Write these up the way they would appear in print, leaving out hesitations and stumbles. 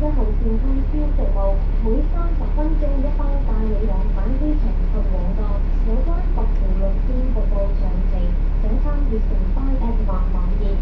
嘅紅線通宵服務，每30分鐘一班帶你往返機場及旺角。有關各條路線服務詳情，請參閱城巴 App 或網頁。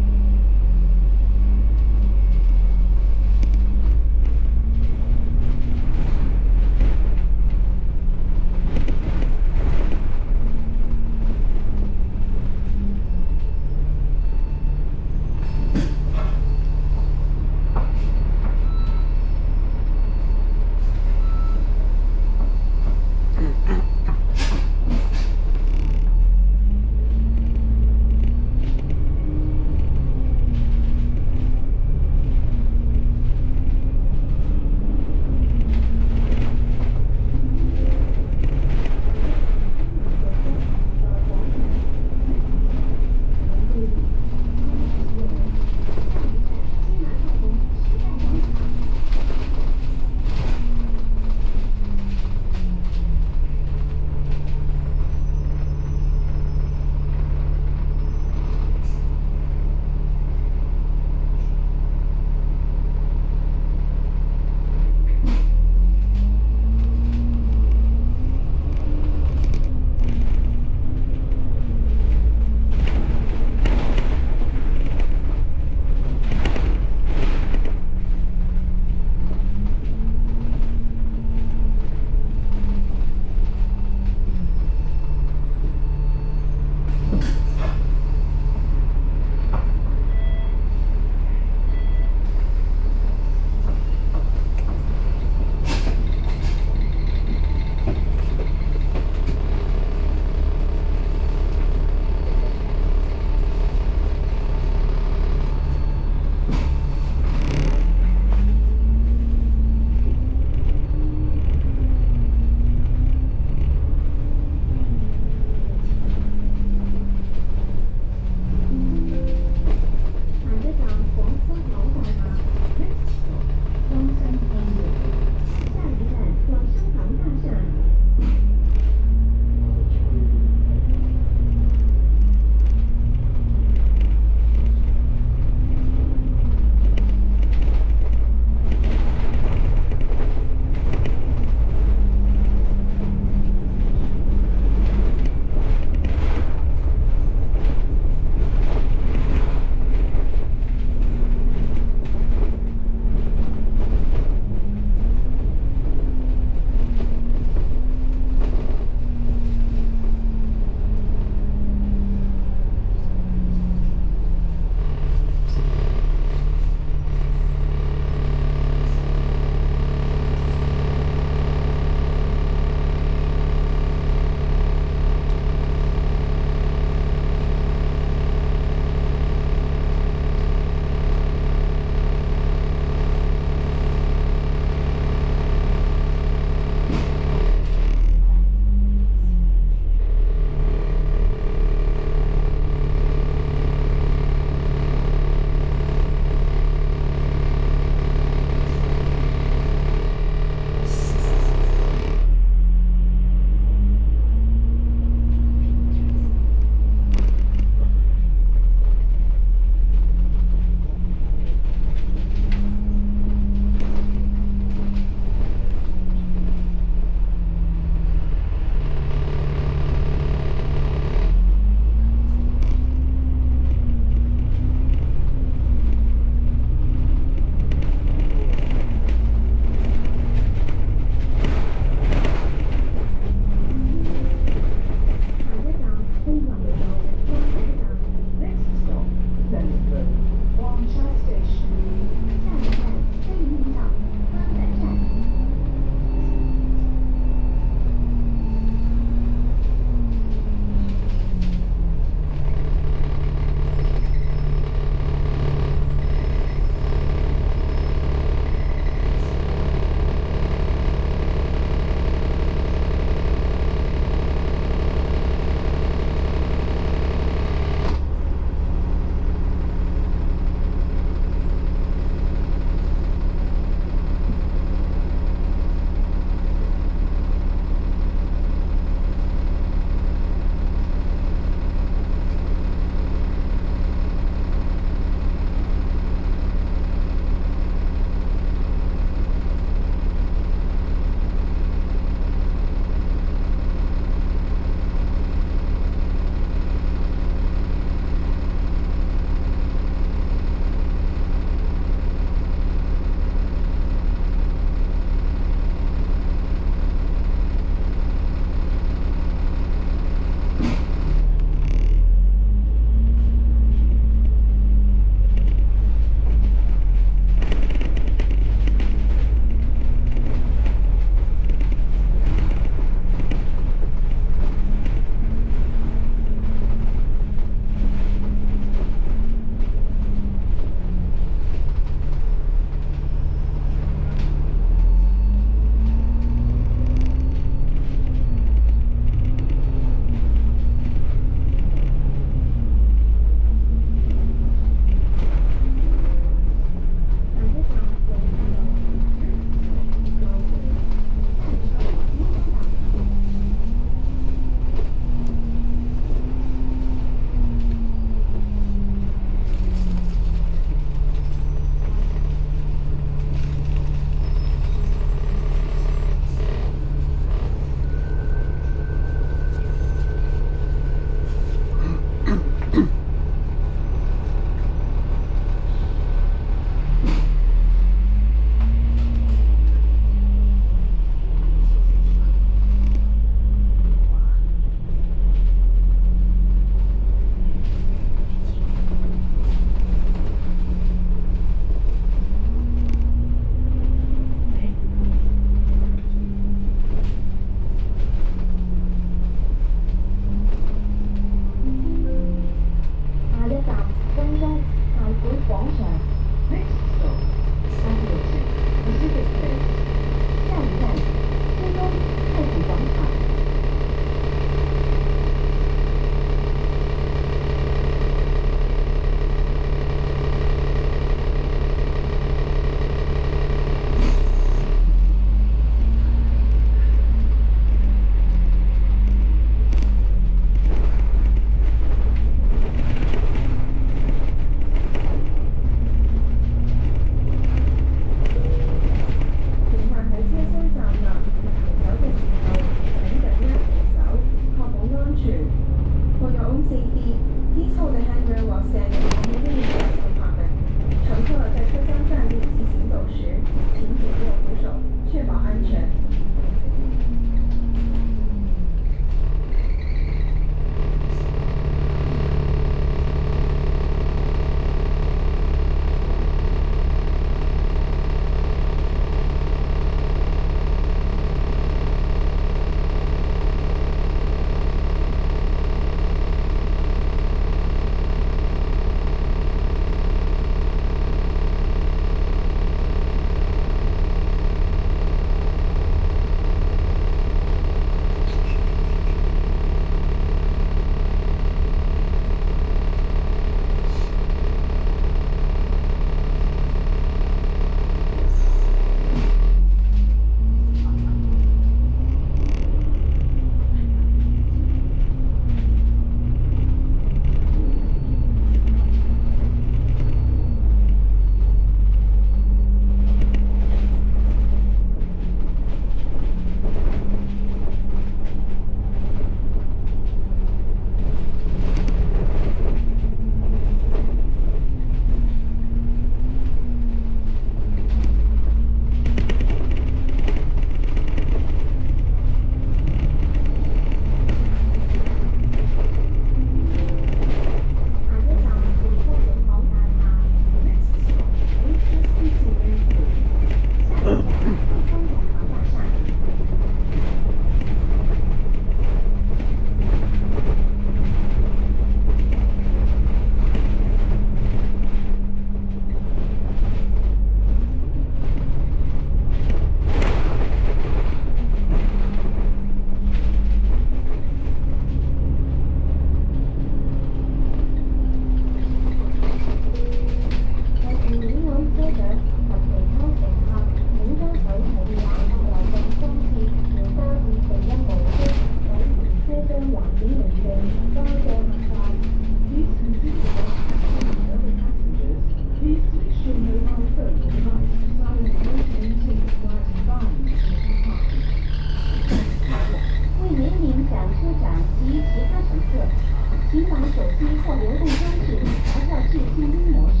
或流动装置调校至静音模式，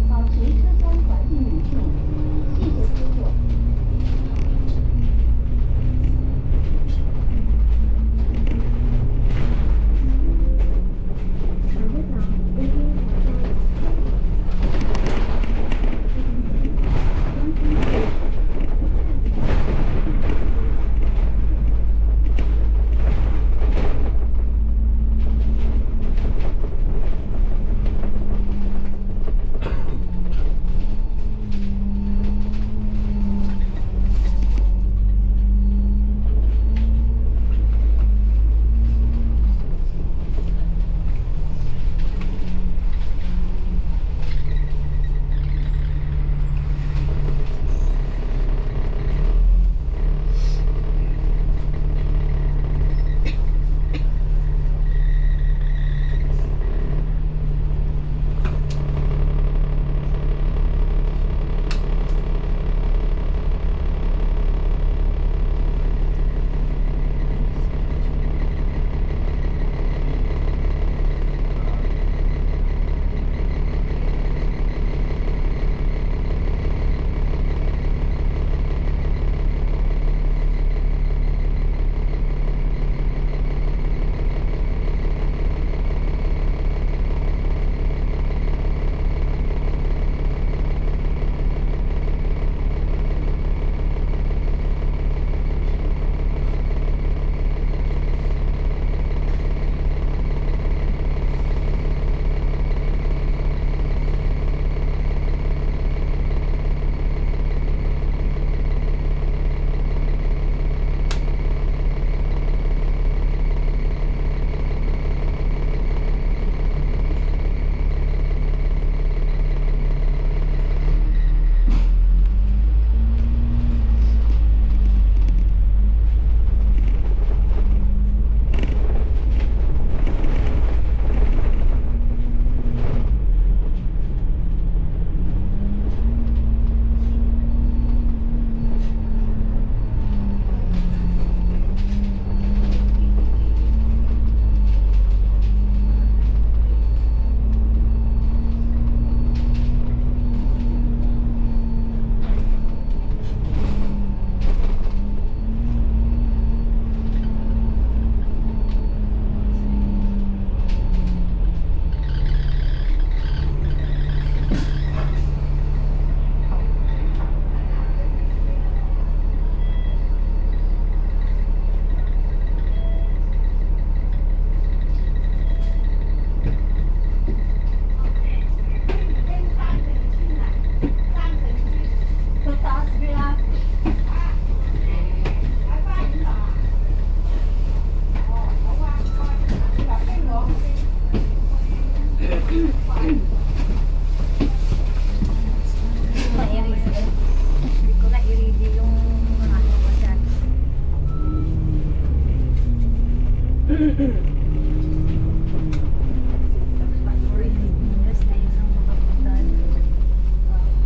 保持车厢环境宁静。谢谢支座。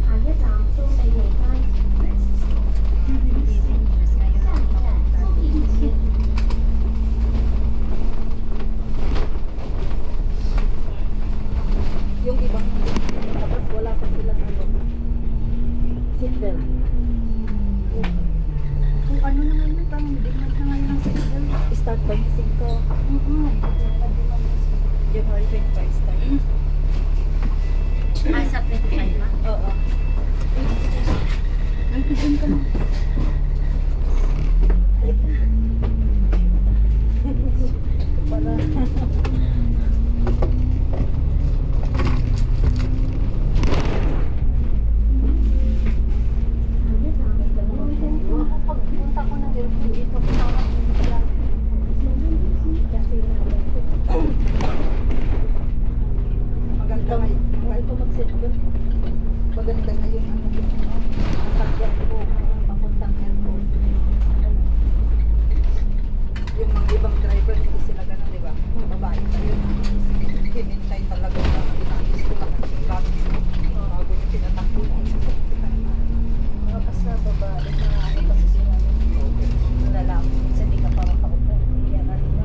马车长，微宾start 25. January 25 start. Sa 25 ba? Oo. Ay, pisan ka na. Para. Pagpunta ko ng airport, ito kasama ko sila. Kasi Maganda ngayon. ito mag-set doon. Maganda ngayon. Ano yun? Masakyan ko papuntang airport. Yung mga ibang driver, hindi sila ganun, di ba? Babae pa yun. Hinintay talaga na inayos ko lahat yung gamit ko. Bago yung tinatakbo ko sa saktikan. Mga basta babae na ano kasi sila lalaki. Minsan di ka pa makaupo. Kaya ano ba?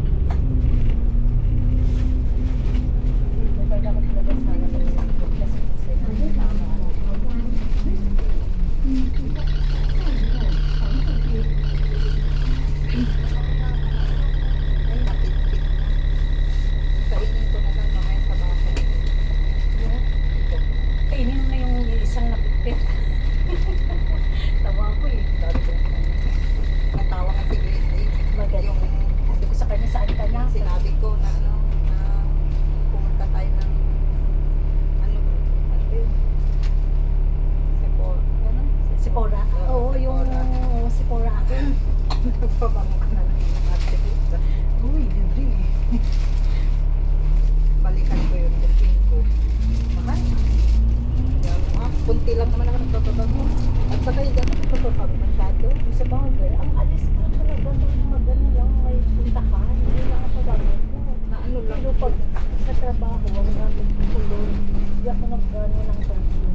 naman ako nagpapabago. At saka hindi ako nagpapabago masyado. Sa bagay, ang alis ko talaga ng magano lang may puntahan. Hindi lang ako bagay ko. Na ano lang. Pero pag sa trabaho, ang gamit ko tuloy, hindi ako nag-ano ng perfume.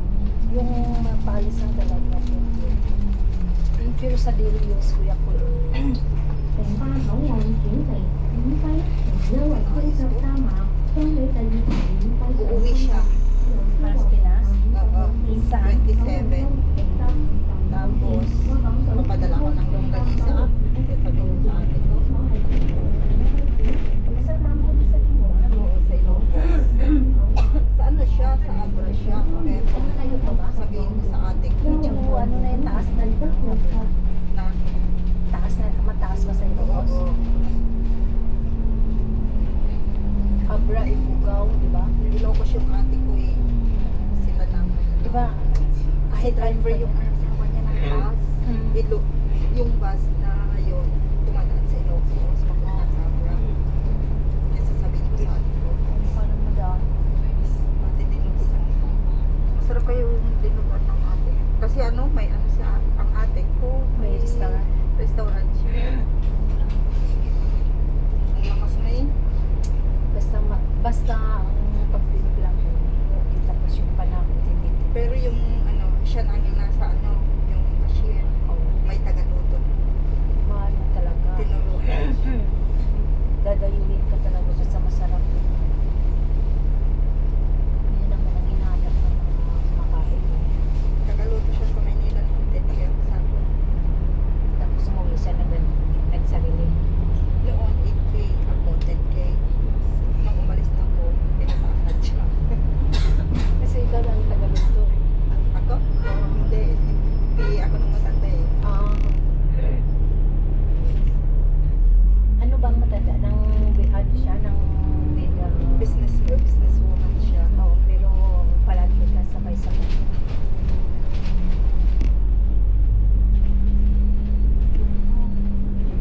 Yung mapaalis ang talaga perfume. Pero sa daily use, kuya ko. 城巴口岸轉地免費停優惠推及加碼，將於第二期免費 Uuwi siya. Para sa Pinas? Oo. Saan? 27. Tapos, papadala ko ng longganisa. Kasi sabi ko sa ate ko. Masama mo sa mo. Oo, sa Ilocos. Sa ano siya? Sa Abra siya. Pero sabihin ko sa ate ko. Medyo ano na yung taas na Na, taas na, mataas ba sa Ilocos? oo. Abra, Ifugao, di ba? Ilocos yung ate ko eh. Sila naman. Di ba? Kasi driver yung asawa niya ng bus. Yung bus na yun, tumadaan sa Ilocos, papunta sa Abra. Kaya sasabihin ko sa ate ko. Paano mo daw? Ate Denise. Masarap kayo yung dinugan ng ate. Kasi ano, may ano sa ang ate ko. May restaurant. Restaurant siya. Ang lakas na eh. Basta ang pagbilog lang yun. Okay, tapos yung panahon, hindi. Pero yung ano, siya na yung nasa ano, yung cashier. May taga-luto. Mahal mo talaga. Tinuruan. Dadayuhin ka talaga sa masarap. Yun naman ang hinahanap ng mga kumakain. Taga-luto siya sa Maynila ng hotel. Kaya sabi ko, Tapos umuwi siya na nagsarili. noon 8K, ako 10K. Nung umalis na ako, pinataasan siya. Kasi ikaw lang ang tagaluto. Ako? Hindi. Hindi ako nung matanda eh. Ah. Ano bang matanda? Nang ano siya? Nang Businesswoman siya. Oo, pero palagi ka sabay-sabay.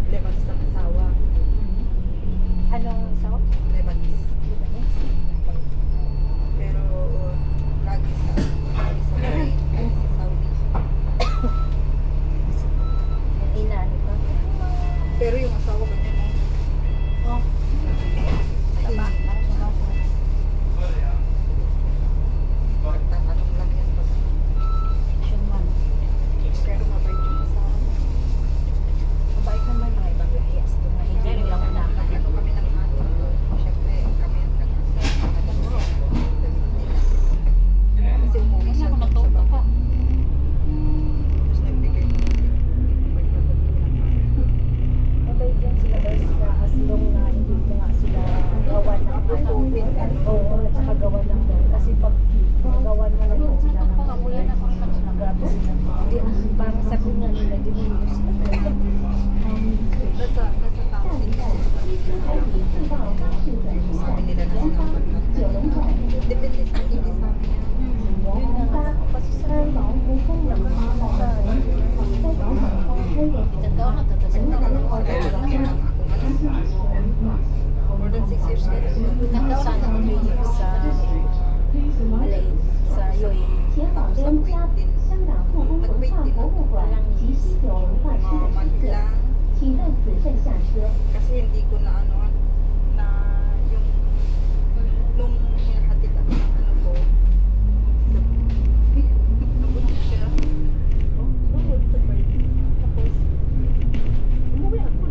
Lebanese ang asawa. Anong sao? Lebanese. Libanese? Pero lagi sa Kuwait, lagi sa Saudi. Yung inaano ka? Pero yung asawa ko niya no? Oh, taba. Nagtatanong lang yan pag Action man. pero mabait yung asawa niya. Mabait naman mga ibang lahiyas. Doon na hindi mo lang unahan. Ano kami ng ate ko. Siyempre kami ang nag-asawa. Kasi umuwi siya doon sa bahay. Tapos nagbigay ng Mabait yan sila basta as long na hindi mo nga sila gawan ng ano. Oo, at saka gawan ng doon. Kasi pag gawan mo na yun sila ng grabe sila. Hindi, parang sabi nga nila, di mo yun sila. nasa tao nila. Sabi nila na sinasabi. Depende sa hindi sa amin. Yun na nga. Kasi sa nakasama sa More than 6 years na rin. Sana ko 3 years sa Malay, sa UAE. 前往跟加香港故宫文化博物馆及西九文化区的 Month 车次， lang. 请在此站下车。 Kasi hindi ko na ano, na yung nung hinahatid ako ng ano ko, nabunod siya. Tapos, umuwi ako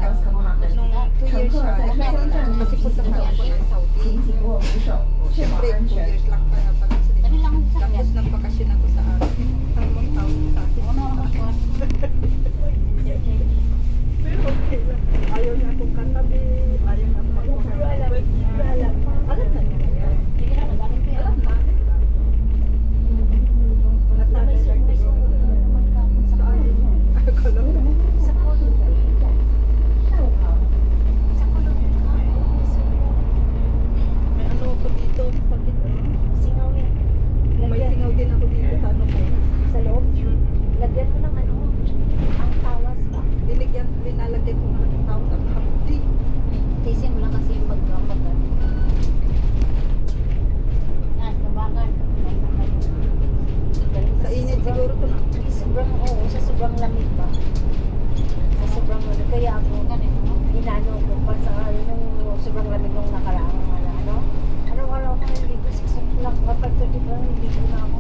nung 2 years siya, kasi punta sa ako ng Saudi. Siyempre, 2 years lang pa naman sila. Tapos nagbakasyon ako sa akin. Tatlong taon sa akin. Pero okay lang. Ayaw niya akong katabi. Ayaw niya akong magpapakalit. Alam na niya yan. Alam na. Nasanay siya siguro. Saan? Akala ko. May ano ako dito. Sakit. May singaw din ako dito sa ano ko. Sa loob, lagyan mo ng ano, ang tawas ba? Linalagyan ko ng tao sa hapdi. Tisin mo lang kasi yung pagkapag Sa init siguro to na. Sobrang, oo, sa sobrang lamig ba? Sa sobrang lamig. Kaya ako, inaano ko pa sa nung sobrang lamig nung nakaraang ano. Araw-araw ko hindi ko 6 o'clock. Kapag ko dito, hindi ko na ako.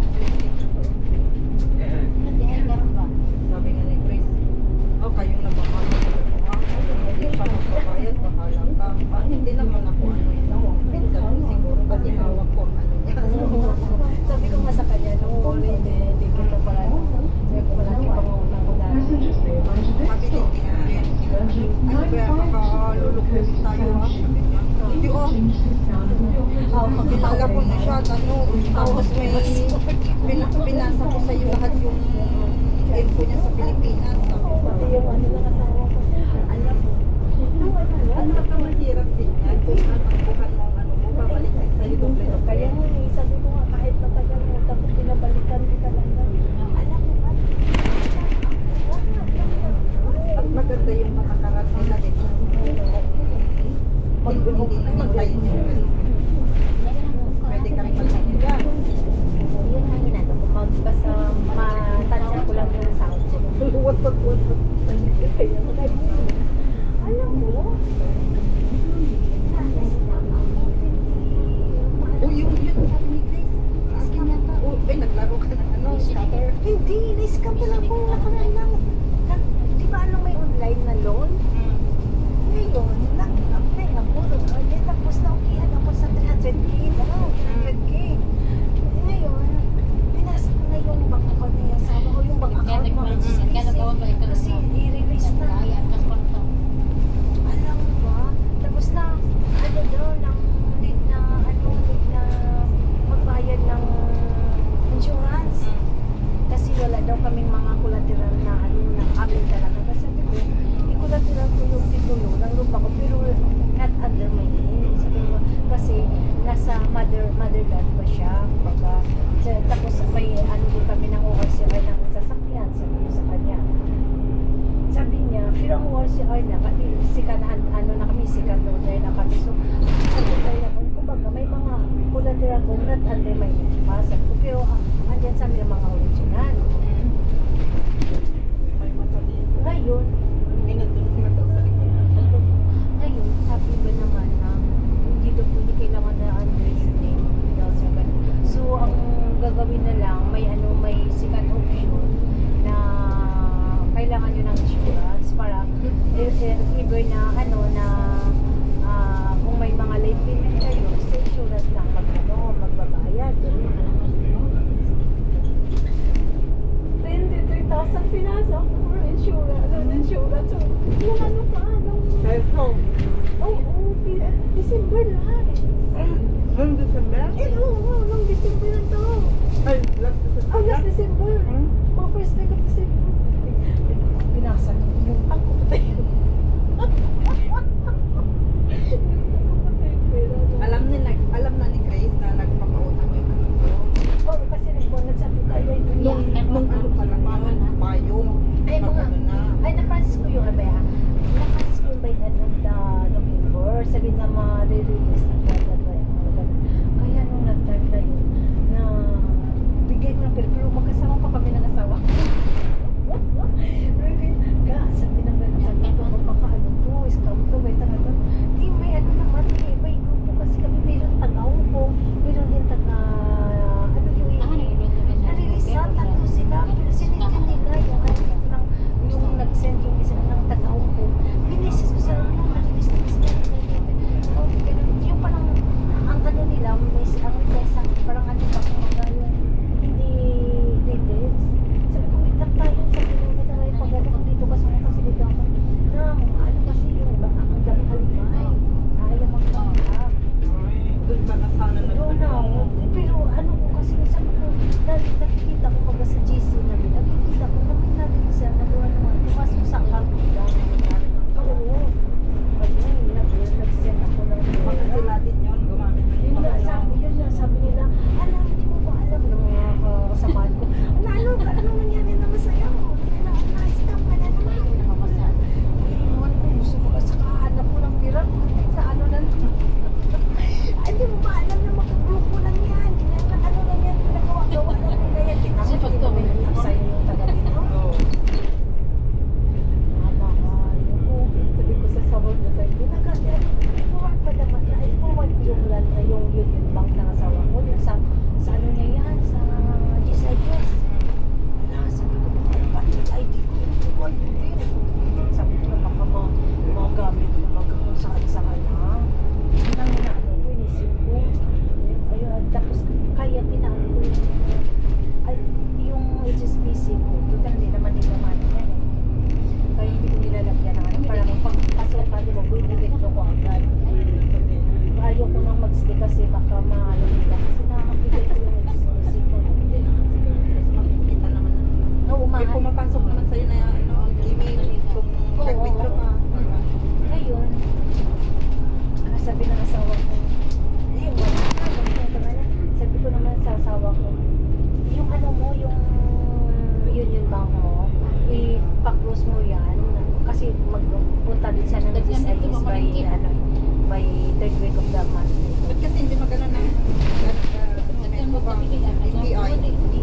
Sabi nga ni Chris, oh kayong nabakala. Hindi pa magbabayad, bahala ka. Hindi naman ako ano yun. Ganun siguro, kasi hawak ko ang ano niya. Sabi ko nga sa kanya, nung hindi kita pala. Sabi ko pala, ipangutang ko dahil. Sabi din niya, ano ba, makalulukuhin tayo ha? Sabi niya, hindi kilala ko na siya, ano, tapos may pinasa ko sa'yo lahat yung info niya sa Pilipinas. Pati yung ano na kasama ko. Alam mo, At saka mahirap din yan, kung natakbuhan mo ang ano mo, babalik din sa'yo doble na kaya mo, sabi ko nga, kahit matagal mo, tapos pinabalikan ko talaga. Alam mo ba? At maganda yung patakaran nila din. Hindi na hintayin yung ano. Pwede kang malaki dyan. Yun ang ginagawa ko. Basta matansya ko lang yung sound ko. Wasap-wasap. Kaya alam mo, Oh, yun sabi ni Grace. Askin yata. Oh, naglaro ka ng ano, scatter. hindi, na-scam ko lang po nakaraan lang. Di ba ano may online na loan? Ngayon, nag-apply ako doon. Tapos na-okihan ako sa 300k daw. 300k. Ngayon, pinasa ko na yung bank account na yung asawa ko. Yung bank account mo. Kasi i-release na. Alam mo ba? Tapos na, ano daw, need na magbayad ng insurance. Kasi wala daw kaming mga collateral na ano na amin talaga. Kasi sabi ko, i-collateral ko yung titulo ng lupa ko, pero not under my name. Sabi ko, kasi nasa motherland ko siya. Tapos may ano din kami ng ORCR ng sasakyan. Sabi ko sa kanya. Sabi niya, pero ang ORCR na, kasi sikat ano na kami, sikat order na kami. So, sabi ko na kumbaga may mga collateral ko not under my name pa. Sabi ko, pero andyan sa amin ang mga original. May mata dito. Ngayon, ngayon, sabi ba naman na hindi kailangan na under your name daw sa ganun. So, ang gagawin na lang, may second option na kailangan nyo ng insurance para either na kung may mga late payment kayo, sa insurance lang magbabayad. 23,000 pinasa ko for insurance. So, yung ano pa, Kahit home. December lahat. Noong December? Nung December na to. Ay, last December. Last December. Mga first week of December. Binasa ko yung tank ko patay. Alam na ni Grace na nagpapautang yung ano ko. Oo, kasi nagsabi tayo Nung ano pa lang yun, payong. Ay, mga, Ano na. ay, napansin ko yung abaya. Napansin ko by end of the November. Sabi na ma-release na kaya nung nag-time na yun, yun. I-forward pa naman na. I-forward ko yung land na yung Union Bank ng asawa ko. Yung sa ano niya yan, sa GSIS. Wala, sabi ko, baka yung ID ko, i-forward ko din. Sabi ko, baka magamit ko kung saan na. Yun ang inaano ko, inisip ko. Ayun, tapos kaya pinaano ko yung HSBC ko. Total, hindi naman nila mani yan eh. Kaya hindi ko nilalagyan ng ano. Para pagpasok ka, di ba, buibigit ko agad. Ayaw ko nang mag-stay kasi baka mahalo nila. Kasi nakakabigay ko yung HSBC ko. Makikita naman. Oo, May mahal. pumapasok naman sa'yo na ano, email kung Oo, nag-withdraw ka. Ngayon, sabi ng asawa ko, ayun, wala na, ganito naman. Sabi ko naman sa asawa ko, yung ano mo, yung Union Bank mo, ipa-close mo yan, kasi magpunta din siya ng GSIS by third week of the month. Ba't kasi hindi magana ng dokumento ba? DTI.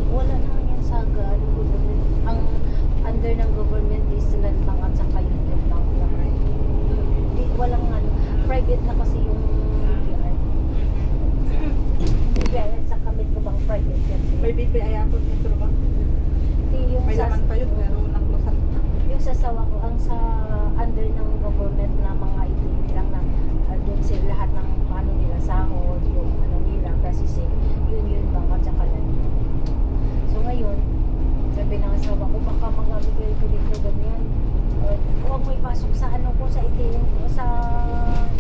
Wala naman yan sa ang under ng government is land bank at saka Union Bank naman. Walang ano, private na kasi yung BPI. BPI at saka Metrobang private yan. May BPI ako dito ba? Yung May sa, laman pa yun pero naklusan na. yung sasawa ko, ang sa under ng government na mga ID nilang na doon sila lahat ng ano nila, sahod, yung ano nila, kasi si Union Bank at saka land. So ngayon, sabi ng asawa ko, baka magabigay ko dito ganyan. Huwag mo ipasok sa ano ko, sa itim ko, sa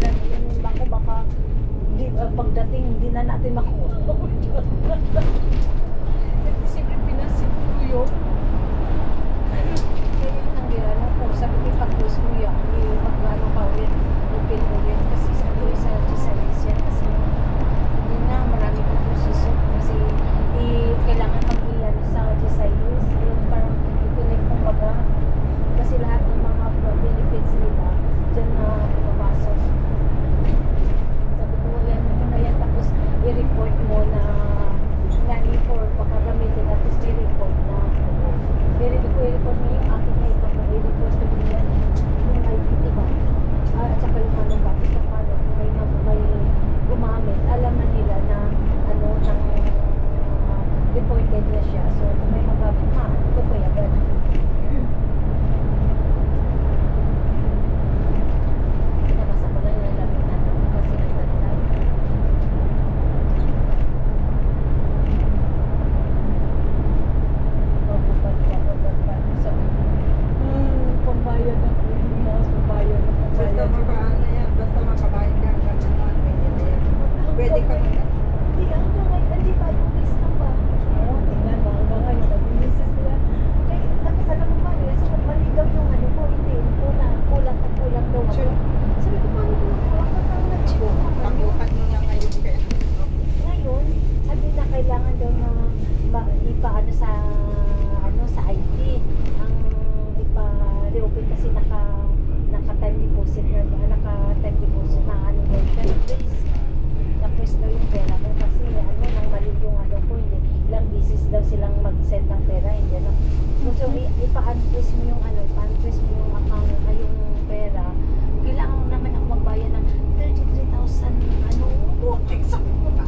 Union Bank ko, baka pagdating hindi na natin makuha. Siyempre pinasipuro yun. Kaya yun ang ginano ko. Sabi ko, pag-close mo yan, mag-ano ka ulit, open mo ulit. Kasi sabi ko sa GSIS yan, kasi hindi na, marami ko proseso. Kasi kailangan mag-iyan sa GSIS. Ayun, parang i-connect kong baga. Kasi lahat ng mga benefits nila, dyan na pumapasok. Sabi ko, yan mo na yan. Tapos, i-report mo na for baka gamitin at least i-report na. I-report mo yung akin na ito. I-report ko din yan. Yung ID, diba? At saka yung ano ba? Sa paano, may gumamit. Alaman nila na ano, ng reported na siya. So, kung may magamit, ano ko ba yan? Pinabasa ko lang yung laminan kasi nagtatay. Pambayad ako. Pambayad ako. Basta makaano yan, basta makabayad ka hanggang naman, pwede na yan. Pwede ka mag Hindi, hanggang ngayon, hindi ba yung list ka ba? Oo, tingnan mo, hanggang ngayon, nag-misis ko yan. Kaya, tapos alam mo ba, so mali daw yung ano ko, hindi, kulang daw ako. Sabi ko, paano ko nakuha ka ng na-check? Takuhan mo lang ngayon kaya. Ngayon, sabi na kailangan daw na ipaano sa IT ang ipa-reopen kasi naka-time deposit na ano daw siya na-press daw yung pera ko kasi ano nang mali yung ano ko hindi ilang beses daw silang mag-send ng pera hindi ano so ipa-unpress mo yung ano ipa-unpress mo yung account yung pera kailangan mo naman ako magbayad ng 33,000 ano exact ko ba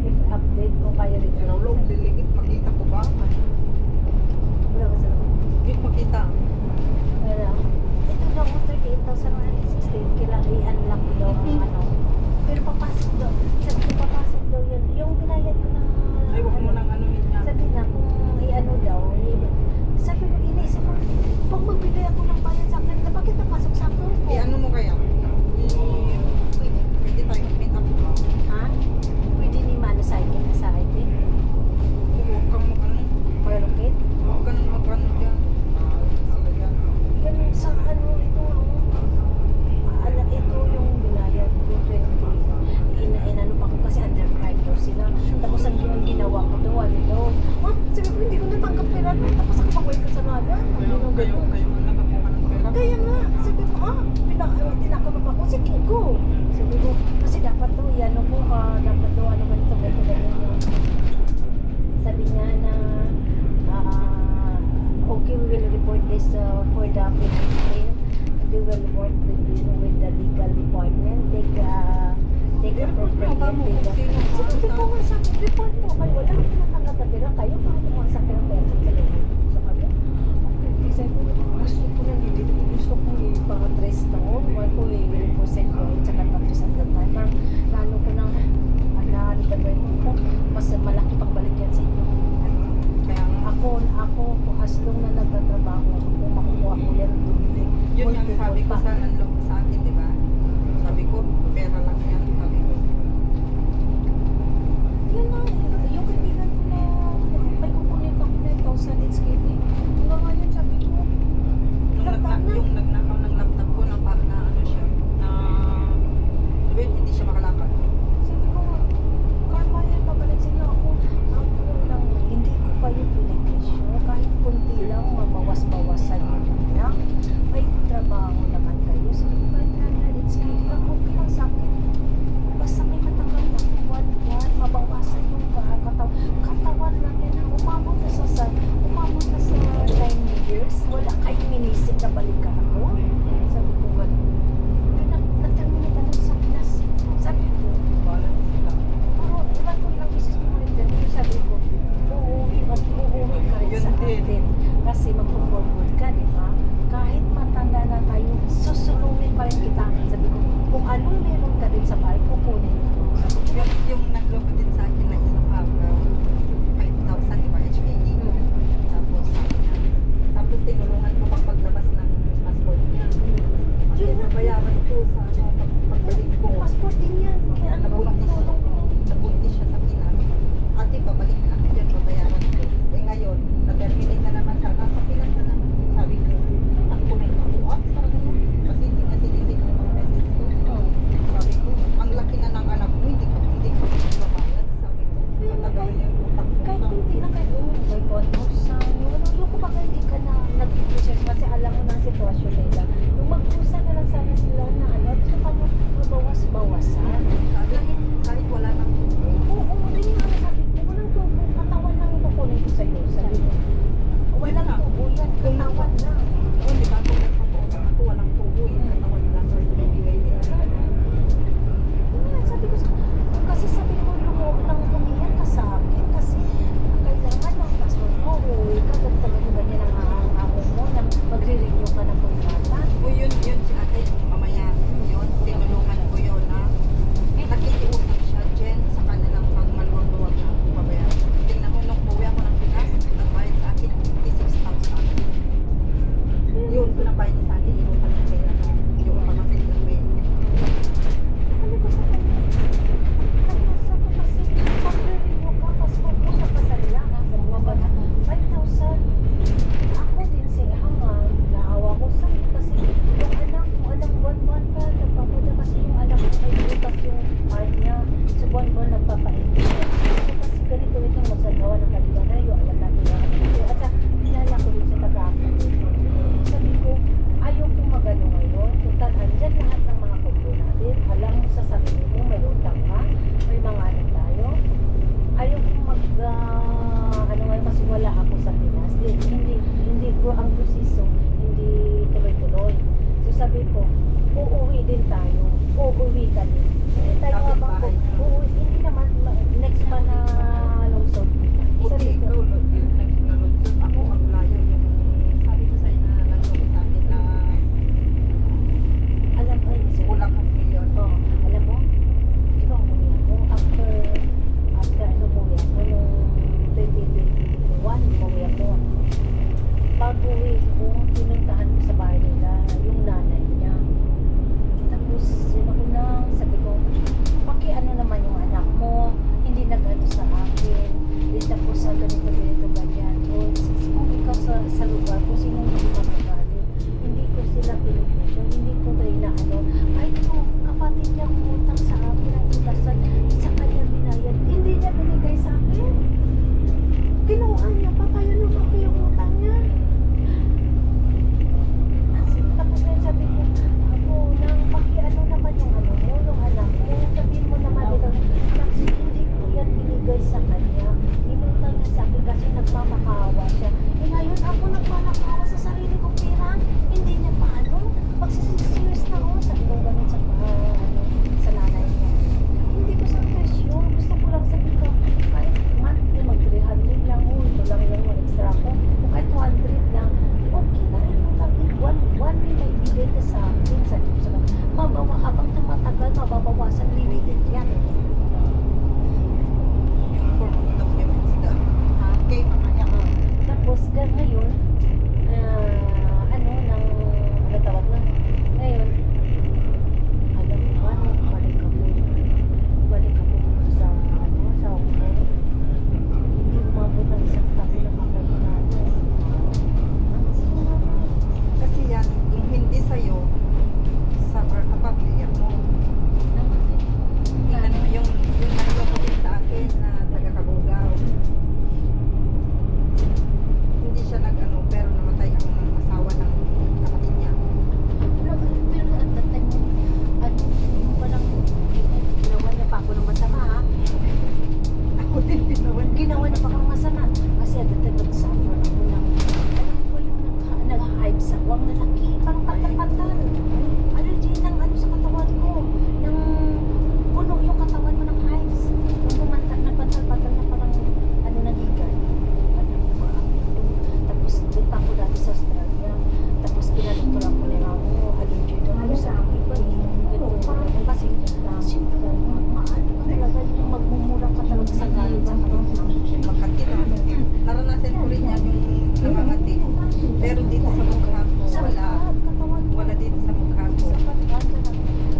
if-update ko kayo rin. Pero long, liligit, makita ko ba? Wala ka sa labas. Hindi makita. sabi ko, tinakamap ako, sige go. Sabi ko, kasi dapat to, yan mo ka, dapat to, ano ganito, ganyan yun. Sabi niya na, okay, we will report this for the police team. We will work with the legal department. Take appropriate. Sabi ko nga sa akin, report mo kayo. Wala akong natanggap na pera kayo. Paano mo sa akin ang pera sa loob? So kami, okay, sabi ko, gusto ko na nilito. Gusto ko ipa-address to. Huwag ko i-represent ko. Tsaka patris at that time. Parang lalo ko nang nalibagay ko. Mas malaki pang balik yan sa inyo. Kaya nga, Ako, as long na nagtatrabaho ako, kung makukuha ko yan, dumili. yun yung sabi ko sa nanlong sa akin, di ba? Sabi ko, pera lang yan, sabi ko. Yan na, yung kaibigan ko na may kukunin ako na 1,000 it's kidding. Hanggang ngayon sabi ko, Yung nagnakaw ng laptop ko na ano siya, na sabi, hindi siya makalakad. sabi ko, karma yan, babalik sila ako. Ako lang, hindi ko kayo pinipresyo. Kahit kunti lang, mabawas-bawasan mo na. May trabaho naman kayo. Sabi ko, kahit na it's kidding. Ang okay lang sa akin. Basta may matagal na buwan-buwan, mabawasan yung katawan lang yan. Umabot na sa 9 years. Wala kayong inisip na balikan ako. Sabi ko, na-terminate lang sa Pinas. Sabi ko, Wala na sila. pero iba ko ilang beses ko ulit dyan. Sabi ko, uuwi ka rin Yun sa din. atin. Kasi mag-forward ka, di ba? Kahit matanda na tayo, susulungin pa rin kita. Sabi ko, kung anong meron ka din sa bahay, kukunin ko. Sabi ko, Yung nagloko din sa akin na isang haba, 5,000, di ba, HKD. Tapos, sabi niya, tapos tinulungan ko pang paglabas ng passport niya. Kasi nabayaran ko sa pagbalik ko. kung passport din yan. Kaya ano ko tulong ko. Nabuntis siya sa Pinas. Ate, babalik na ako dyan, babayaran ko. Eh ngayon, na-terminate na naman siya. Nasa Pinas na naman. Sabi ko, ako na yung nakuha. Sabi ko, kasi hindi na sinisig ng mga message ko. Sabi ko, ang laki na ng anak mo, hindi ka babayad. Sabi ko, matagal yung utak mo. Kahit kunti lang kayo, may bonus. Yung kumbaga hindi ka na nag-research kasi alam mo na ang sitwasyon nila. Yung mag-usa na lang sana sila na ano, at saka mabawas-bawasan. Kahit wala nang tubo. Oo, din nga sabi ko, walang tubo, katawan lang yung kukunin ko sa'yo. Sabi ko, walang tubo yan, katawan na. Oo, di ba? Kung nagpapautan ako, walang tubo. Yung katawan lang sa binibigay nila. Sabi ko, kasi sabi ko, nang umiyan ka sa akin kasi kailangan ng passport mo, uwi ka, ganyan ang ako mo, na magre-renew ka ng kontrata. O yun si ate, mamaya yun, tinulungan ko yun na nakikiusap siya dyan sa kanilang pag maluwag-luwag na ako babayaran. Tingnan mo, nung buwi ako ng Pinas, nagbayad sa akin 56,000. Yun, pinabayad niya sa akin, inutang niya kaya na yung pamangkin ko yun. Ano ko sa kanya? Nagpasa ko kasi pag-renew ka, passport mo sa pasarila. Sa mga bata, 5,000. Ako din siya, naawa ko sa'yo kasi yung anak mo, alam buwan-buwan ka, nagpapada kasi yung anak mo may butas yung card niya. So buwan-buwan nagpapainit. So kasi ganito ito magsagawa ng kaliganayo, alam natin na at sa pinala ko rin sa taga-akin. Sabi ko, ayaw kong magano ngayon. Total, andyan lahat ng mga kubo natin. Alam mo sa sarili mo, may utang ka, may mga anak tayo. Ayaw kong ano ngayon, kasi wala ako sa Pinas. Hindi ko ang proseso, hindi tuloy-tuloy. So sabi ko, uuwi din tayo. Uuwi ka din. Hindi tayo Kapit habang bahay na. uuwi. Hindi naman, next pa na lungsod. Buti Sabi ko, ikaw, naglulusot ako, ang layo yung sabi ko sa'yo na naglulusot sa akin na alam mo, kulang ng milyon. oh, alam mo, di ba umuwi ako? After ano umuwi ako, nung 2021, umuwi ako. Pag-uwi ko, pinuntahan ko sa bahay nila, yung nanay niya. Tapos, yun ako na, sabi ko, ano naman yung anak mo, hindi nag-ano sa dito sa akin, sabi ko sa kanya, habang tumatagal, mababawasan limited yan. Yung form of documents daw. Okay, mamaya. Tapos ngayon, ano tawag na? Ngayon, alam mo ba, balik ako sa Hong Kong. Hindi umabot ng isang taon na magaling natin. Kasi yan, yung hindi sa'yo, sa kapamilya mo. Yung nagkakapit sa akin na taga-Kabugaw. Hindi siya nag-ano, pero namatay ang asawa ng kapatid niya. Pero at that time, yung parang ginawa niya pa ako ng masama, ha? Ako din ginawan. Ginawa niya pa ako ng masama. Kasi at that time, nag-suffer ako ng, alam ko yung nag-hype sa ko, ang lalaki, parang patal-patal. Allergy ng ano sa katawan ko, ng puno yung katawan mo ng hives. Yung pumantak na patal-patal na parang ano naligan. Tapos doon pa ako dati sa Australia. Tapos pinadoktor ako nila ako, allergy daw ako sa iba. Kasi siyempre, maano ka talaga, yung magmumura ka talaga sa galit sa katawan. Makati na. Naranasan ko rin yan yung namangati. Pero dito sa mukha ko, Sa wala. katawan ko. Wala dito sa mukha ko.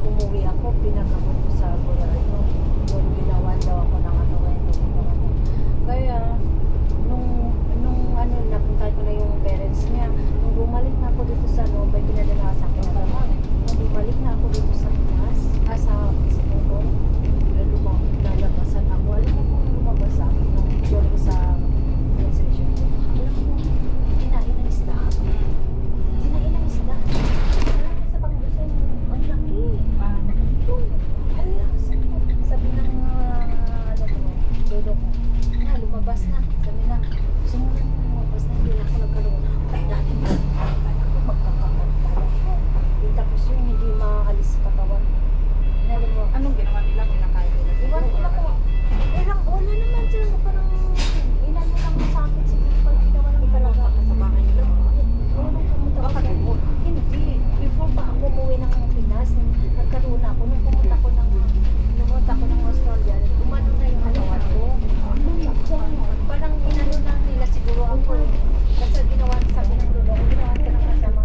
Umuwi ako, pinagamot ko sa Borado. Doon ginawan daw ako ng ano ngayon. Kaya, nung ano, napunta ko na yung parents niya. Nung bumalik na ako dito sa ano, may pinadala sa akin na naman. Nung bumalik na ako dito sa Pinas, sa Singapore, nalabasan ako. Alam mo kung lumabas ako nung during sa menstruation ko. Alam mo, kinain ng isda. Kinain ng isda. Alam mo sa panggusin, ang laki. Ito. Alam, sabi ng ano ko, lolo ko, na lumabas na. Sabi na, gusto mo lang lumabas na, hindi na ako nagkaroon. Ay, dati ako magkakapagtala ko. Tapos yung hindi maalis sa katawan. Alam mo, Anong ginawa nila? Kinakain nila. iwan ko lang ko. Wala naman sila parang ilan mo lang sa akin siguro pag ginawa lang talaga. Sa bahay nila. Nung pumunta ako Baka sa dugo. hindi. Before pa ako umuwi ng Pinas, nagkaroon ako. Nung pumunta ko ng Australia, umano na yung katawan ko. Parang inano lang nila siguro ako. Kasi ginawa sabi ng lolo ko, ginawa ko ng kasama.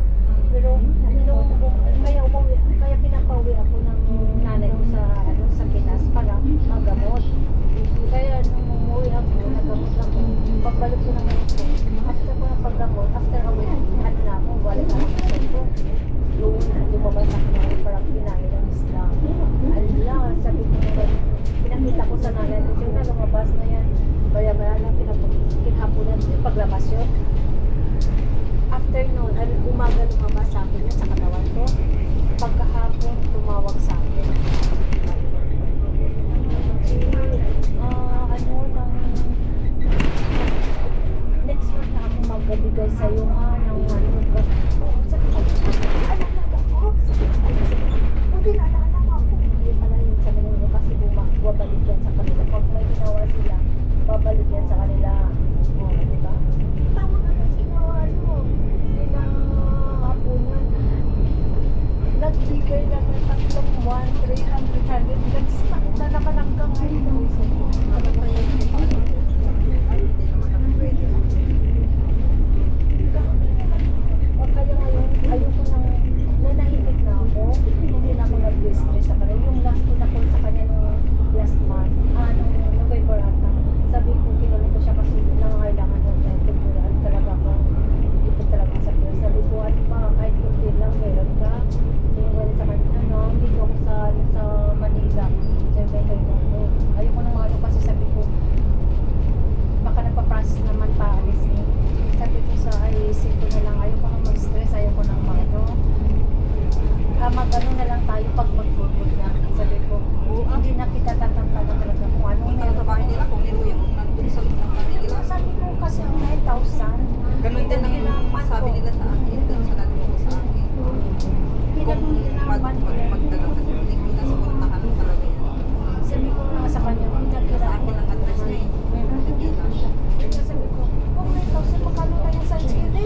Pero kaya pinapauwi ako ng nanay ko sa Pinas para magamot. Kaya nung umuwi ako, nagamot ako. Pagbalik ko ng Mexico, after ko ng paggamot, after a week, ano na ako, balik ako sa Mexico. Yung lumabas ako ng parang pinahin ng isla. Ala, sabi ko naman, pinakita ko sa nanay ko, yung lumabas na yan. Maya-maya lang kinhapunan, paglabas yun. After noon, umaga lumabas sa akin yun sa katawan ko. Pagkahapon, tumawag sa akin. Next month na ako magbibigay sa'yo ng ano. Sabi ko, alala ko. Hindi naalala mo ako. Hindi pala yun sa kanila kasi babalik yan sa kanila. Pag may ginawa sila, babalik yan sa kanila. Diba? Tama naman ginawa hapunan. Nagbigay lang ng 300. Nag-stack na naman hanggang ngayon. Ano pa yun? Ay, hindi naman ako pwede. O kaya ngayon, ayoko nang nanahimik na ako. Hindi na ako nag-stress sa kanya. Yung last ko na call sa kanya nung last month, nung November ata. Sabi ko, kinulit ko siya kasi nangangailangan ng temporary talaga ako. Hindi ko talaga sa kanya. Sabi ko, ano ba, kahit kunti lang, meron ka. Tingnan sa kanya, dito ako sa Manila. Sabi ko, ayoko nang ano kasi sabi ko, baka nagpa-process naman pa alisin. Sabi ko sa ayusin ko na lang, ayoko nang mag-stress, ayoko nang ano. Mag-ano na lang tayo pag mag-forward na. Sabi ko, hindi na kita tatantanan talaga kung ano Punta ka sa bahay nila kung nilo yung nandun sa loob ng bahay nila. Sabi ko kasi ang 9,000. Ganun din ang sabi nila sa akin, dun sa nandun sa akin. Kung magdagang sa Pilipinas, puntahan mo talaga yan. Sabi ko nga sa kanya, Sa akin ang address niya eh. Pilipinas. Kaya sabi ko, kung 9,000 magkano tayo sa Chile?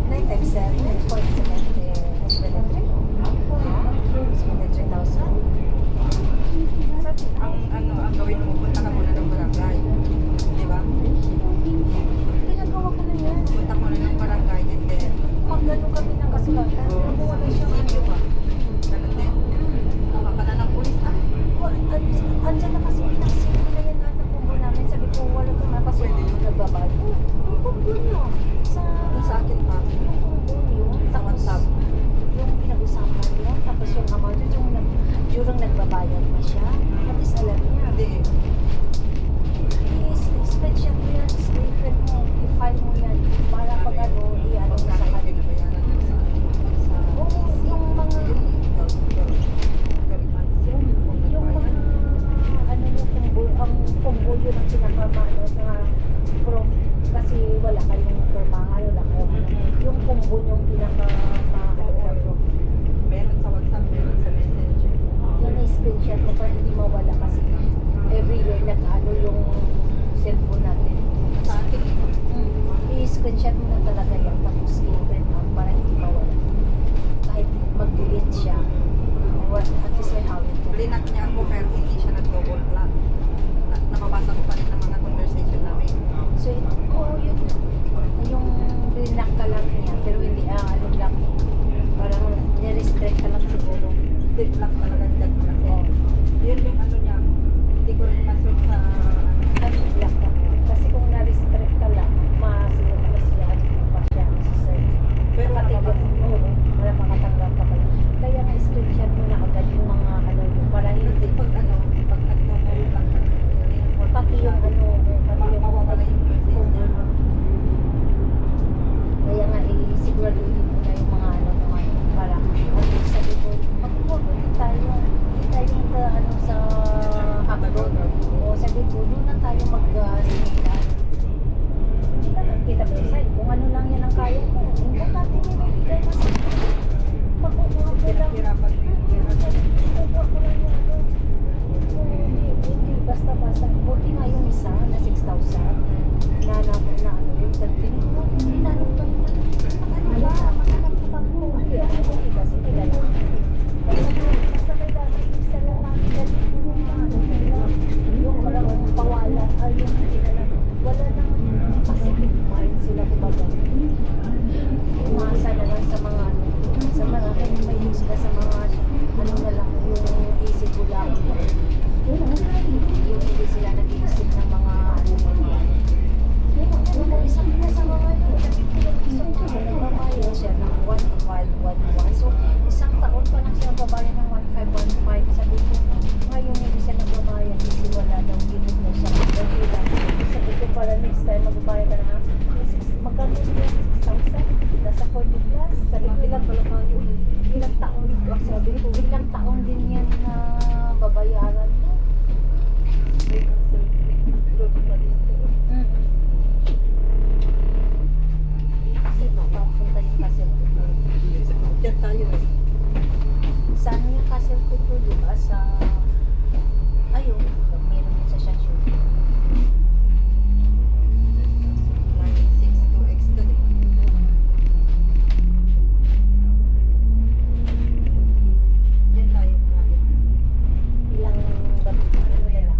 9 times 7, 47, 73. na siya. At least alam niya. Hindi. I-spreadsheet mo yan, screenshot mo, i-file mo yan para pag ano, i-ano mo sa Pagkano kanila. binabayaran mo sa Oo, yung mga yung mga ano yung kumbo, ang kumbo yun ang pinakamano na proof kasi wala kayong turmangan, wala kayong ano. Yung kumbo yung pinaka-ano na proof. Meron sa WhatsApp, meron sa Messenger. Yun na screenshot mo para hindi mawala kasi every year nag-ano yung cellphone natin. Sa akin, I-screenshot mo na talaga yan tapos i-print out para hindi mawala. Kahit mag-delete siya, at least may hawin ko. blinak niya ako pero hindi siya nag-double block. Napabasa ko pa rin ang mga conversation namin. So, oo, yun. Yung blinak ka lang niya, pero hindi, ano lang, parang nirestrict ka lang siguro. Hindi, block talaga niya kasi. Yun yung ano niya, hindi ko rin ma-search sa Ano, black ka. Kasi kung na-restrict ka lang, mas pa siya, search. pero Nakatigil, oo, wala makatanggap ka pala. Kaya nga, screenshot mo na agad yung mga ano, yung para kasi hindi, pag ano, pag nag-double block ka na, pati yung ano, pati yung mawawala yung message niya. Kaya nga, siguraduhin mo na yung mga ano naman para sabi ko, mag-work ulit tayo. Hindi tayo ano sa abroad. O sabi ko, doon na tayo mag-sinitan. Hindi na kita ba sa kung ano lang yan ang kaya ko. Importante mo yung bigay na sa pagkukuha ko lang. Hirapan mo yung pera. Pagkukuha ko lang yung ano. Hindi basta-basta. Buti nga yung isa na 6,000 na ano yun. Tingin ko, inanong pa yun. Ano ba? Makakalap ko pa mo. Hindi kasi kilala. Basta may dami. Isa lang namin dali yung mga ano nila. Yung parang pawala. Ay, yung kilala. Wala nang pacific mind sila kumbaga. Umasa na lang sa mga ano. Sa mga may sila sa mga ano na lang yung isip ko lang. Yung hindi sila nag-iisip ng mga ano isang na sa mga yun, isang taon nagbabayad siya ng 1,511. So, isang taon pa lang siya nagbabayad ng 1,515. Sabi ko, ngayon hindi siya nagbabayad kasi wala daw ginit na siya. Sabi ko, para next time magbabayad ka na magkano niya 6,000? Nasa 40 plus. Sabi ko, ilang taon? Sabi ko, ilang taon din yan na babayaran mo. May cancel. Good pa dito. Kasi papunta yung Castle Culture. Diyan tayo eh. Saan yung Castle Culture, di ba? Sa... Ayun, meron yun sa Shanshu. 962X2 eh. Diyan tayo marami. Ilang... Ano na lang?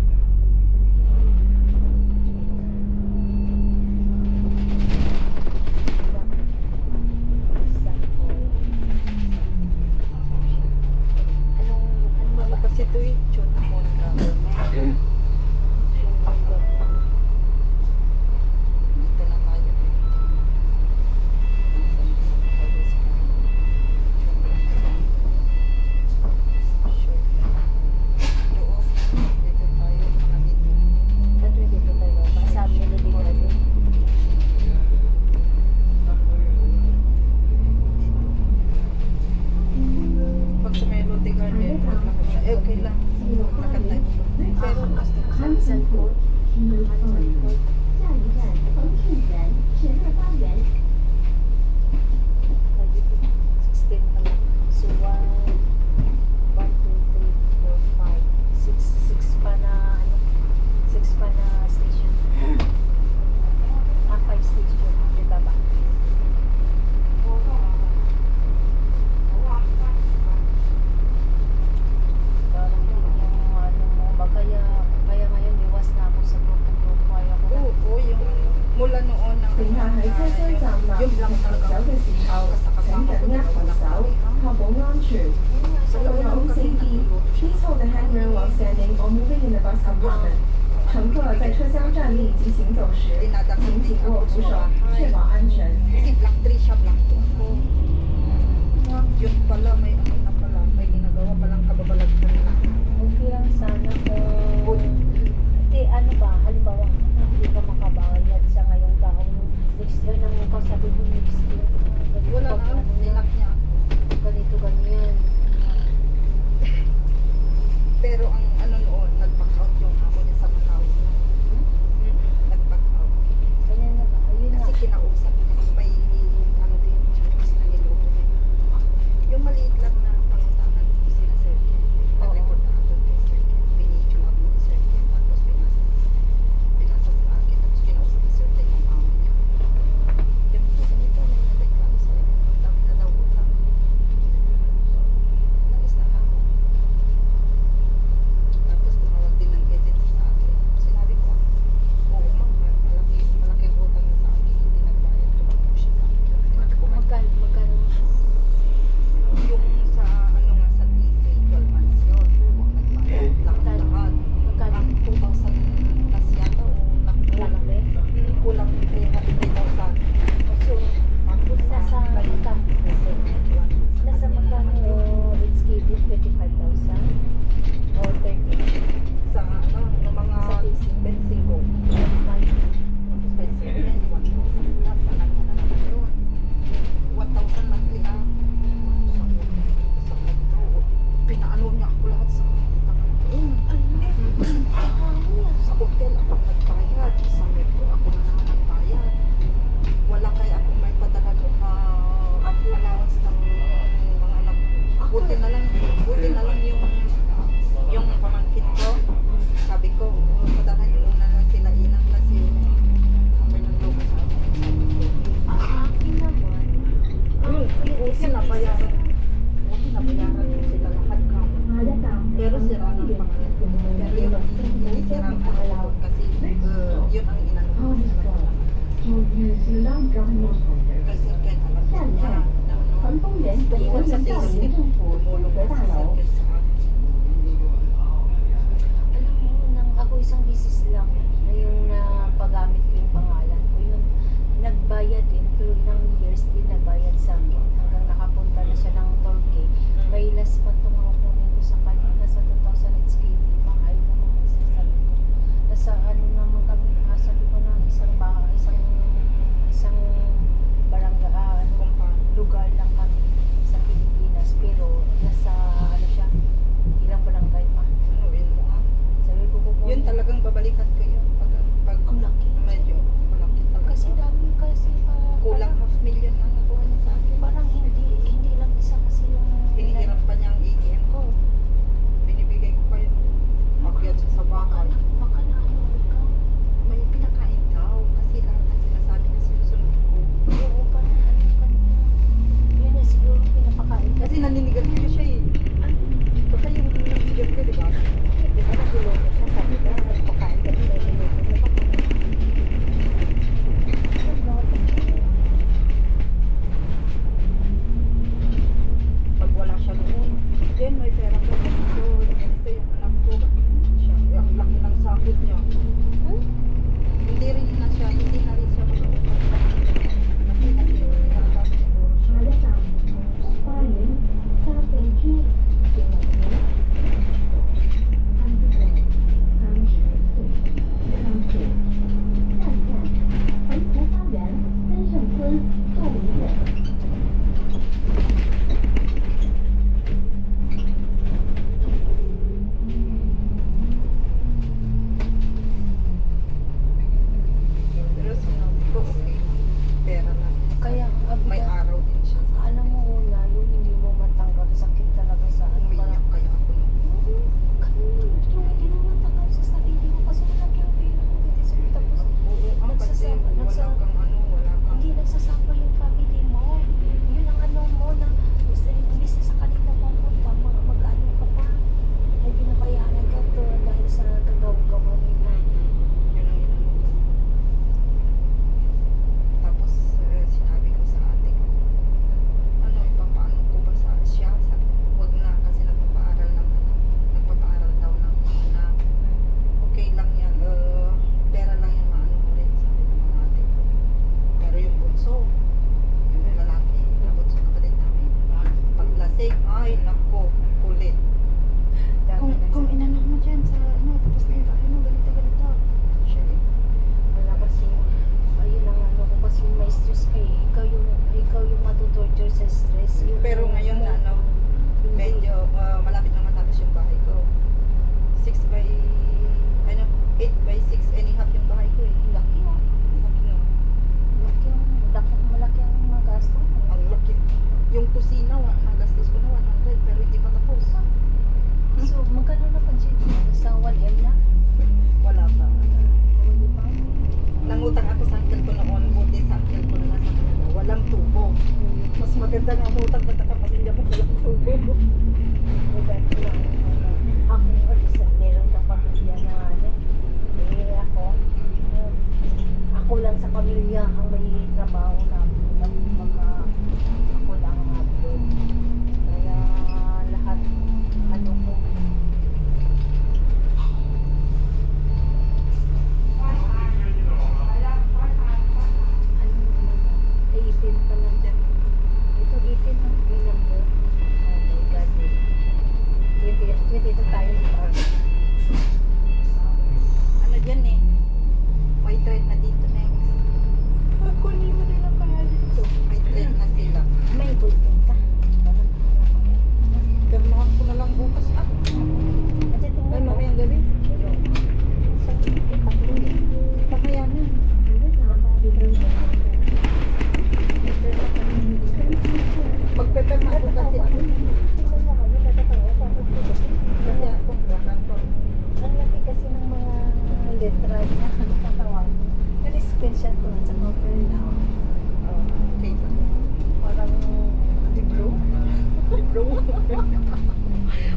Ano kasi ito eh, Chun Mon Government. Dito na tayo. Dito tayo, mga dito. Ito dito tayo. Masabi nila din natin. Pag sa may Lotte Garden, okay lang. Lakad tayo. Pero, Hansen Court. 下一站冯庆园神乐花园。 16 pa lang. So, 1, 2, 3, 4, 5, 6 pa na, ano, 6 pa na station. 5 station. Diba ba? Parang din yung, ano mo, ba, kaya ngayon, iwas na ako sa grupo-grupo. Ayaw ko na. oo, yung mula noon ng 警察喺車廂站立 yun lang 行 talaga. 走嘅時候，請緊握扶手，確保安全。 For your own safety, please hold the handrail while standing or moving in the bus compartment. 乘客在車廂站立及行走時，請緊握扶手，確保安全。 Kasi block 3 siya, block 2. Yun pala, may ano na pala, may ginagawa palang kababalaghan na. Okay lang buti na lang yung pamangkin ko. Sabi ko, padahan muna lang sila inang kasi may nagluko sa akin. Sabi ko, Akin naman. buti nabayaran ko sila lahat ka. Pero sira ng pangalan. Pero yung hindi sira ang pangalan kasi yun ang inano ko sa lahat. Kasi kahit alam niya na Tumulong sa circuit sa akin. Alam mo, nang ako isang bisis lang na yung napagamit ko yung pangalan ko, yun, nagbayad din, pero ilang years din nagbayad sa akin. Hanggang nakapunta na siya ng Turkey. May last pa itong ako kunin ko sa kanya, nasa 2000 SKD pa, ayaw mo naman sasabi ko. Nasa ano naman kami, sabi ko na isang bahay, isang barangay, lugar lang kami sa Pilipinas, pero nasa ano siya, ilang barangay pa. Anuin mo ah. Sabi ko po, Yun talagang babalikan ko yun. Pag ang laki. medyo malaki talaga. Kasi dami kasi Kulang $500,000 ang nakuha niya sa akin. parang hindi lang isa kasi yung Hinihiram pa niya ang ATM ko. Binibigay ko pa yun. Akyat siya sa baka bahay. na ano ikaw. May pinakain daw. Kasi lahat ng sinasabi na sinusunod ko. Oo, parang ano kanina. Yun na siguro pinapakain Kasi naninigan ko siya eh. Baka yung naninigan ko, di ba? Di ba naguloko siya? Sabi ko, nagpakain ka nila yung loko niya. Pag wala siya noon, then may pera ko. Ganito yung anak ko. Siya, ang laki ng sahod niya. Hindi na rin siya mag-uupang. Kasi nagkakaroon siguro siya. Pero sinabi ko, okay, pera na. Kaya May araw din siya. alam mo una, yung hindi mo matanggap, sakit talaga sa ano. Umiiyak kaya ako nung Yung hindi mo matanggap sa sarili mo kasi nalaki ang pera mo dito. Tapos oo, ang kasi wala kang ano, wala kang hindi nagsasuffer yung family mo. Yun ang ano mo na imbis na sa kanila pumunta, mag-ano ka pa. Ay binabayaran ka to dahil sa gagawa nila. yun ang inano ko. Tapos sinabi ko sa ate ko, ano, ipapaano ko ba sa siya? Sabi ko, wag na kasi nagpapaaral daw ng anak. Okay lang yan, pera lang yung maano mo rin, sabi ng mga ate ko. Pero yung bunso, yung lalaki, yung bunso kapatid namin, paglasing, ay nako, kulit. Kung inanak mo dyan sa ano, tapos na yung bahay mo, ganito. Siya eh. Wala kasi, ayun ang ano ko kasi may stress ka eh. Ikaw yung matutorture sa stress. Yung, Pero ngayon na ano, medyo malapit na matapos yung bahay ko. 8 by 6 and a half yung bahay ko eh. laki ah. Laki no? Malaki ang magasto mo. Ang laki. Yung kusina, nagastos ko na 100 pero hindi pa tapos.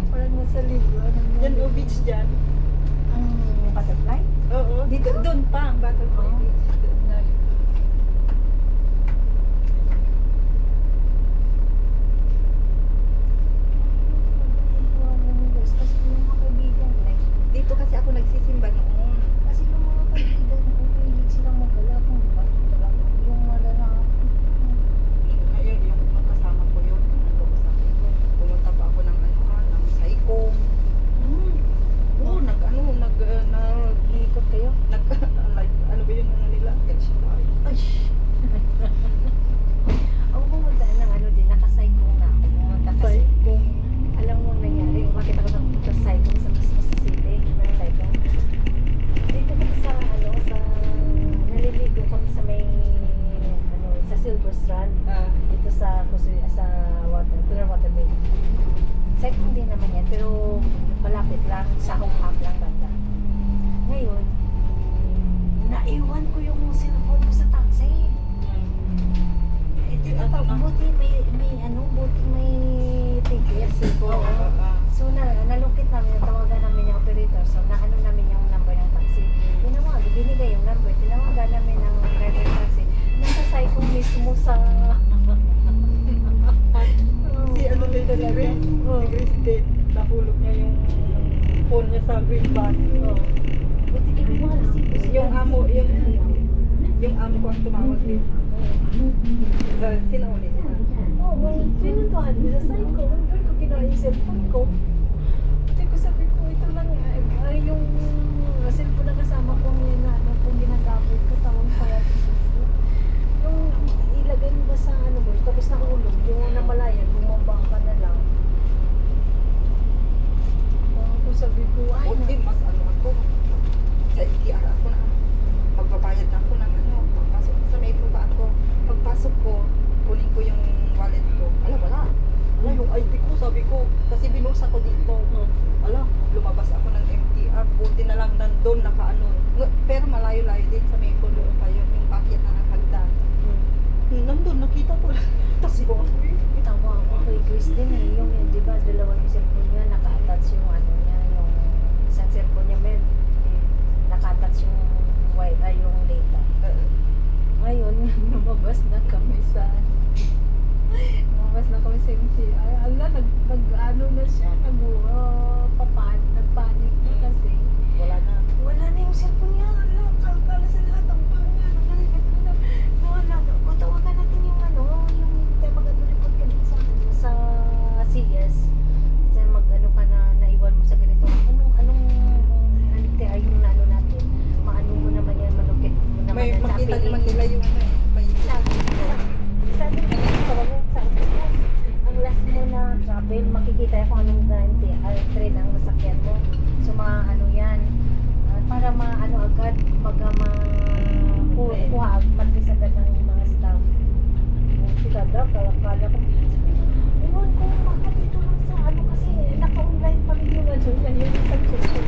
Parang nasa libro. Yan o beach dyan. Ang butterfly? Oo, dito, doon pa ang butterfly Oo. beach. Doon. Kasi yung mga kaibigan, like, Dito kasi ako nagsisimba noon. kasi yung mga kaibigan ko, hindi silang magala kung ba't talaga yung malalaki. Ayun, yung kasama ko yun. Ano ko sa akin. Pumunta pa ako ng ano ng Saikong. Oo, Iikot kayo? like, ano ba yun ano nila? Catch fly. Ay! Ako pumunta ng ano din, nakasaykong na ako. Pumunta kasi. Saikong. Alam mo ang nangyari, makita ko ng pumunta sa saykong sa Christmas City. Saykong. Dito kami sa ano, sa naliligo kami sa may ano, sa Silver Strand. Dito sa water, Clear Water Bay. Saykong din naman yan, pero malapit lang, sa Hongham lang banda. Ngayon, naiwan ko yung cellphone ko sa taxi. Eh, tinatawag, buti may ticket. Oo. So, nalungkit namin, natawagan namin yung operator. So, naano namin yung number ng taxi. Binigay yung number. Tinawagan namin ng driver ng taxi. Nasa Saikong mismo sa... Si ano din si Grace. Si Grace din. Nahulog niya yung phone niya sa green bus. Buti kinuha na si Yung amo ko ang tumawag din. Sinauli niya. Oo, pinuntahan niya sa Saikong. Doon ko kinuha yung cellphone ko. Buti ko sabi ko, ito lang yung cellphone na kasama ko ngayon na ano kung ginagamit ko, tawag kaya ito cellphone. Yung ilagay mo ba sa ano mo, tapos nahulog, yung namalayan, bumaba ka na lang. Ako sabi ko, ay, Hindi, mas ano ako. Sa LTR ako na. Magbabayad na ako ng ano. Pagpasok sa metro ba ako. Pagpasok ko, kunin ko yung wallet ko. Wala. Yung ID ko, sabi ko. Kasi binulsa ko dito. Lumabas ako ng MTR. Buti na lang nandun, nakaano. Pero malayo-layo din sa metro doon kayo. Yung packet na nakagdan. Nandun, nakita ko. Tapos ko, tawa ako kay Chris din eh. Yung, di ba, dalawa yung cellphone niya, naka-attach yung ano niya, yung isang cellphone niya, men, naka-attach yung yung data. Ngayon, lumabas na kami sa MTR. Ala, nag-ano na siya, nagpanik na kasi. wala na. Wala na yung cellphone niya. Ala, kalkala sa lahat ang panga. Kung tawagan natin yung ano, yung tayo mag-report ka din sa CS. Kasi mag-ano ka na, naiwan mo sa ganito. Anong NTR yung nano natin? Maano mo naman yan, malukit mo naman May yan sa makita apelido. naman nila yung ano eh. May Sabi ko, tawagin sa ang last mo na travel, makikita kung anong NTR train ang nasakyan mo. So, mga ano yan, para maano agad, kuha, mag-miss agad ng mga staff. Sigada, kala ko, ewan ko, bakit dito lang sa ano, kasi naka-online pa rin yung ano yan, yung isang session.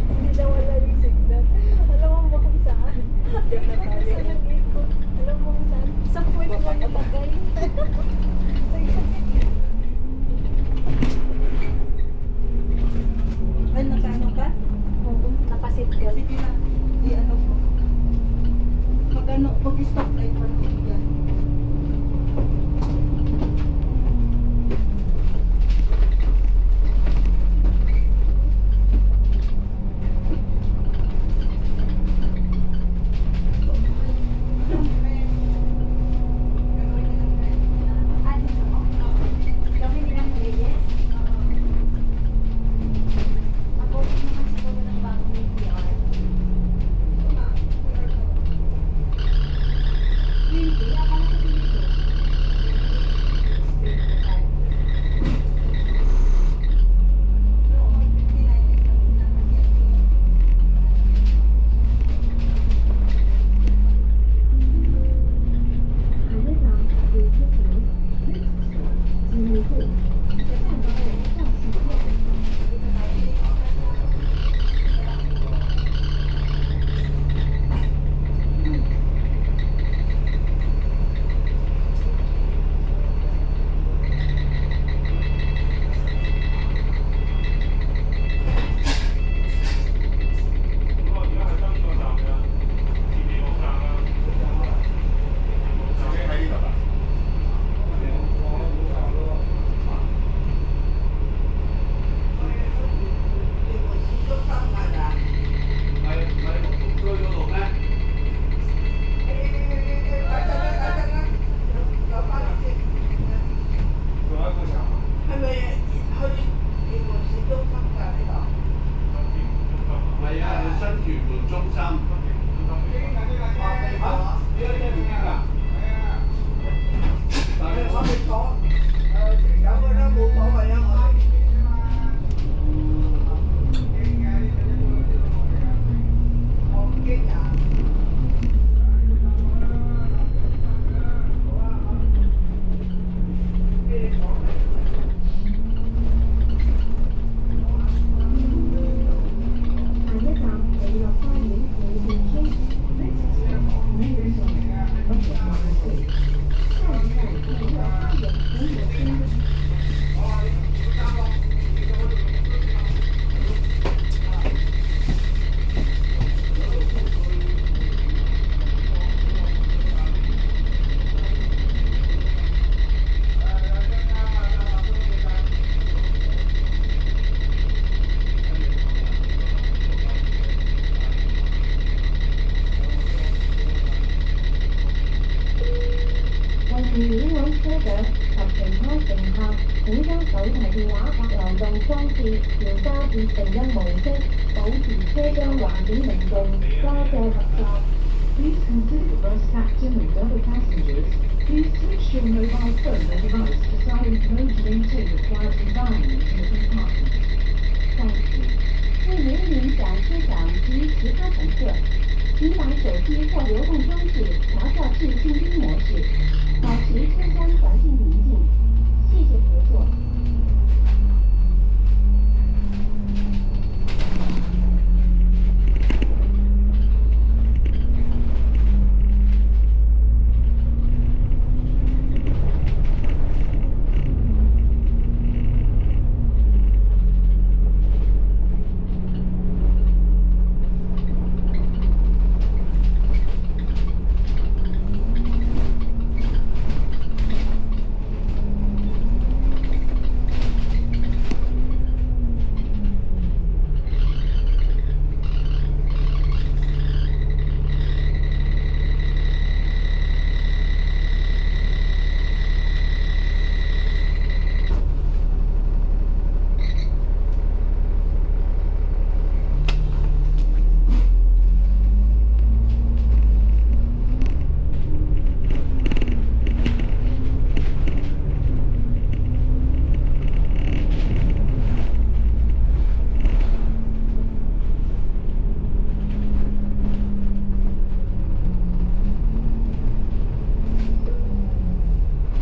Hindi na wala yung signal. Alam mo ba kung saan? Saan ang ikot? Alam mo kung saan? Sa point mo nilagay. Ay, nakaano ka? Oo, nakaseatbelt. Sige na. I-ano ko. Mag-ano, mag-stop light pa naman yan. 電話發流動裝置，調加至靜音模式，保持車廂環境寧靜。多謝合作。Please consider the bus captain and other passengers. Please switch your mobile phone or device to silent mode to maintain a quiet environment in the compartment. Thank you. 为免影响车长及其他乘客，请把手机或流动装置调校至静音模式，保持车厢环境宁静。谢谢合作。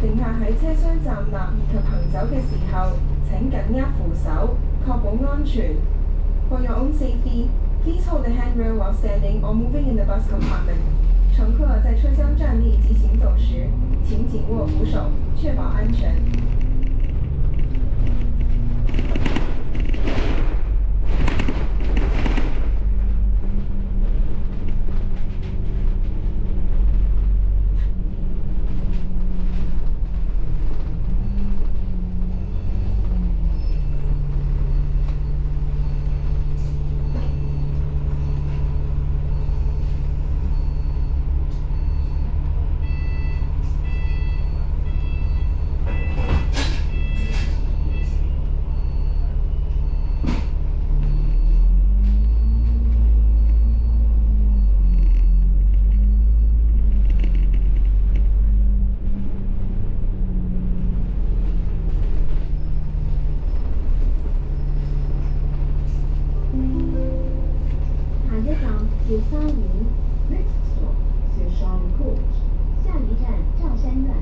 乘客喺車廂站立以及行走嘅時候，請緊握扶手，確保安全。For your own safety, please hold the handrail while standing or moving in the bus compartment. 乘客在車廂站立及行走時，請緊握扶手，確保安全。九沙园 Next stop, Seshan Court. 下一站赵山苑。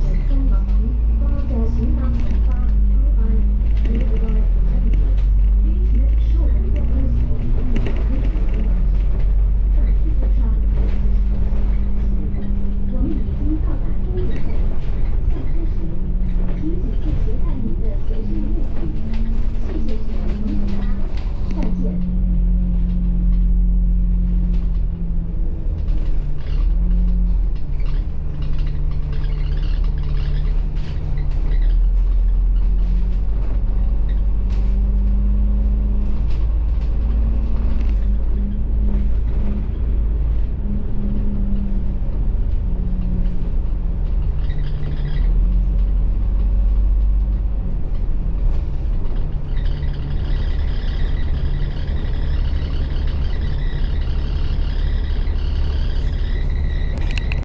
乘客